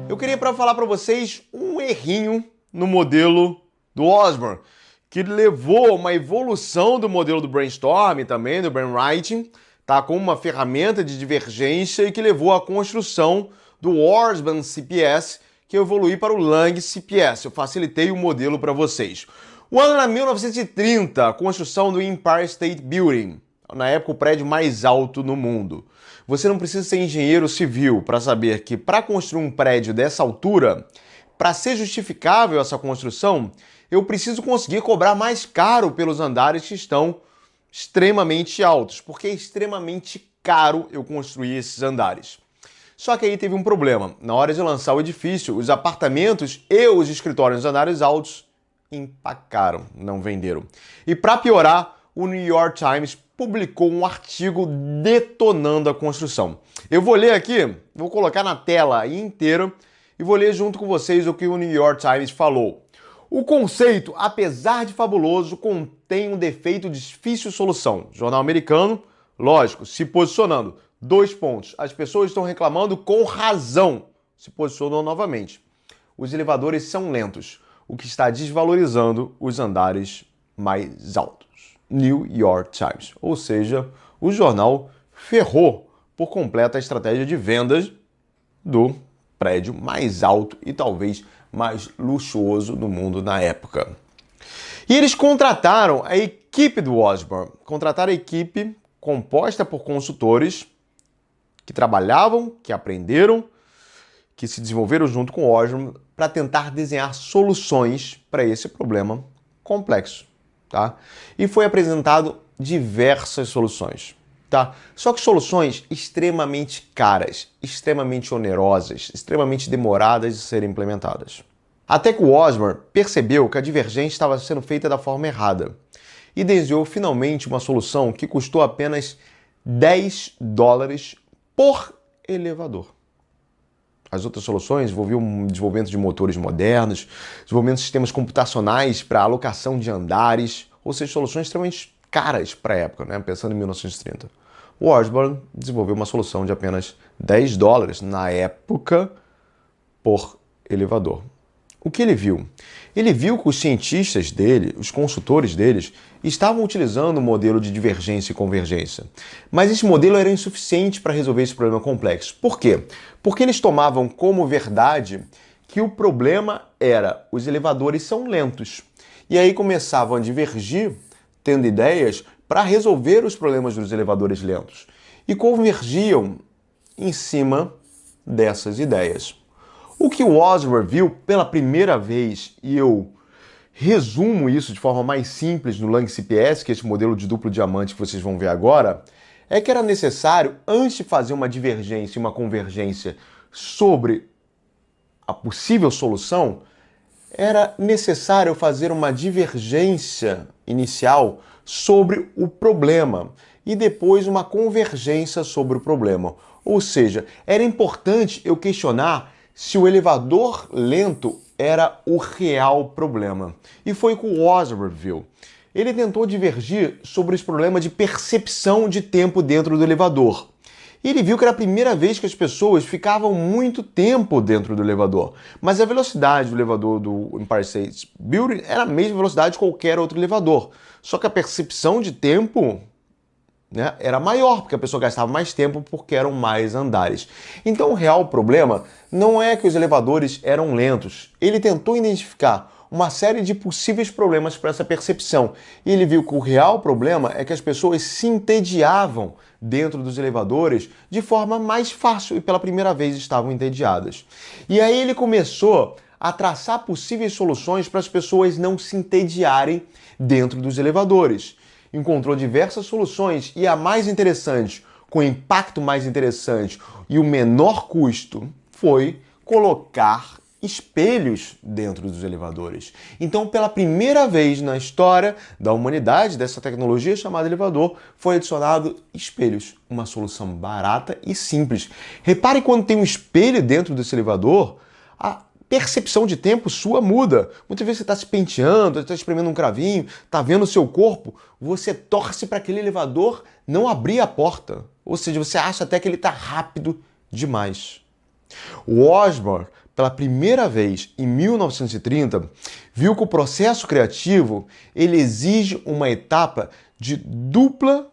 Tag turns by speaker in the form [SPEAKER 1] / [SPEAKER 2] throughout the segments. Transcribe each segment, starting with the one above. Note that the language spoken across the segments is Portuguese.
[SPEAKER 1] Eu queria falar para vocês um errinho no modelo do Osborne, que levou a uma evolução do modelo do Brainstorm também, do Brainwriting, tá, como uma ferramenta de divergência e que levou à construção do Osborne CPS, que eu evoluí para o Lang CPS. Eu facilitei o modelo para vocês. O ano era 1930, a construção do Empire State Building, na época o prédio mais alto no mundo. Você não precisa ser engenheiro civil para saber que para construir um prédio dessa altura, para ser justificável essa construção, eu preciso conseguir cobrar mais caro pelos andares que estão extremamente altos, porque é extremamente caro eu construir esses andares. Só que aí teve um problema. Na hora de lançar o edifício, os apartamentos e os escritórios nos andares altos empacaram, não venderam. E para piorar, o New York Times publicou um artigo detonando a construção. Eu vou ler aqui, vou colocar na tela aí inteira e vou ler junto com vocês o que o New York Times falou. O conceito, apesar de fabuloso, contém um defeito de difícil solução. Jornal americano, lógico, se posicionando. 2 pontos. As pessoas estão reclamando com razão. Se posicionou novamente. Os elevadores são lentos, o que está desvalorizando os andares mais altos. New York Times. Ou seja, o jornal ferrou por completo a estratégia de vendas do prédio mais alto e talvez mais luxuoso do mundo na época. E eles contrataram a equipe do Osborne. Contrataram a equipe composta por consultores que trabalhavam, que aprenderam, que se desenvolveram junto com o Osborne para tentar desenhar soluções para esse problema complexo. Tá? E foi apresentado diversas soluções. Tá? Só que soluções extremamente caras, extremamente onerosas, extremamente demoradas de serem implementadas. Até que o Osborne percebeu que a divergência estava sendo feita da forma errada e desenhou finalmente uma solução que custou apenas $10 por elevador. As outras soluções envolviam o desenvolvimento de motores modernos, desenvolvimento de sistemas computacionais para alocação de andares, ou seja, soluções extremamente caras para a época, né? Pensando em 1930. O Osborne desenvolveu uma solução de apenas $10 na época por elevador. O que ele viu? Ele viu que os cientistas dele, os consultores deles, estavam utilizando o modelo de divergência e convergência. Mas esse modelo era insuficiente para resolver esse problema complexo. Por quê? Porque eles tomavam como verdade que o problema era os elevadores são lentos. E aí começavam a divergir, tendo ideias para resolver os problemas dos elevadores lentos. E convergiam em cima dessas ideias. O que o Osborne viu pela primeira vez, e eu resumo isso de forma mais simples no Lang CPS, que é esse modelo de duplo diamante que vocês vão ver agora, é que era necessário, antes de fazer uma divergência e uma convergência sobre a possível solução, era necessário fazer uma divergência inicial sobre o problema e depois uma convergência sobre o problema. Ou seja, era importante eu questionar se o elevador lento era o real problema. E foi o que o Osborne viu. Ele tentou divergir sobre os problemas de percepção de tempo dentro do elevador. E ele viu que era a primeira vez que as pessoas ficavam muito tempo dentro do elevador. Mas a velocidade do elevador do Empire State Building era a mesma velocidade de qualquer outro elevador. Só que a percepção de tempo, né, era maior, porque a pessoa gastava mais tempo porque eram mais andares. Então o real problema não é que os elevadores eram lentos. Ele tentou identificar uma série de possíveis problemas para essa percepção. E ele viu que o real problema é que as pessoas se entediavam dentro dos elevadores de forma mais fácil e pela primeira vez estavam entediadas. E aí ele começou a traçar possíveis soluções para as pessoas não se entediarem dentro dos elevadores. Encontrou diversas soluções e a mais interessante, com o impacto mais interessante e o menor custo, foi colocar espelhos dentro dos elevadores. Então, pela primeira vez na história da humanidade, dessa tecnologia chamada elevador, foi adicionado espelhos. Uma solução barata e simples. Repare quando tem um espelho dentro desse elevador, a percepção de tempo sua muda. Muitas vezes você está se penteando, está espremendo um cravinho, está vendo o seu corpo, você torce para aquele elevador não abrir a porta. Ou seja, você acha até que ele está rápido demais. O Osborne, pela primeira vez em 1930, viu que o processo criativo ele exige uma etapa de dupla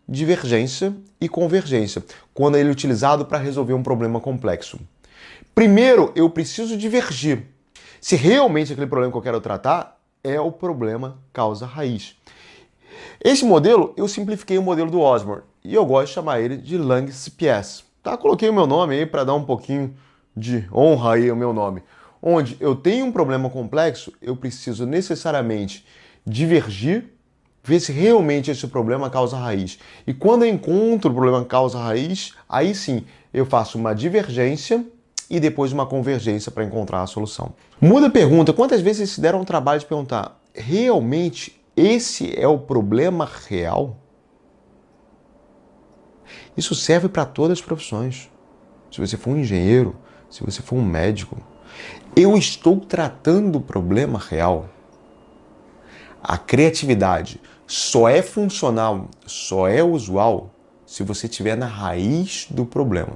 [SPEAKER 1] divergência e convergência, quando ele é utilizado para resolver um problema complexo. Primeiro, eu preciso divergir. Se realmente aquele problema que eu quero tratar é o problema causa-raiz. Esse modelo, eu simplifiquei o modelo do Osborne e eu gosto de chamar ele de Lang-CPS. Tá? Coloquei o meu nome aí para dar um pouquinho de honra aí ao meu nome. Onde eu tenho um problema complexo, eu preciso necessariamente divergir, ver se realmente esse problema causa raiz. E quando eu encontro o problema causa raiz, aí sim eu faço uma divergência e depois uma convergência para encontrar a solução. Muda a pergunta, quantas vezes vocês se deram o trabalho de perguntar, realmente esse é o problema real? Isso serve para todas as profissões. Se você for um engenheiro, se você for um médico, eu estou tratando o problema real. A criatividade só é funcional, só é usual se você estiver na raiz do problema.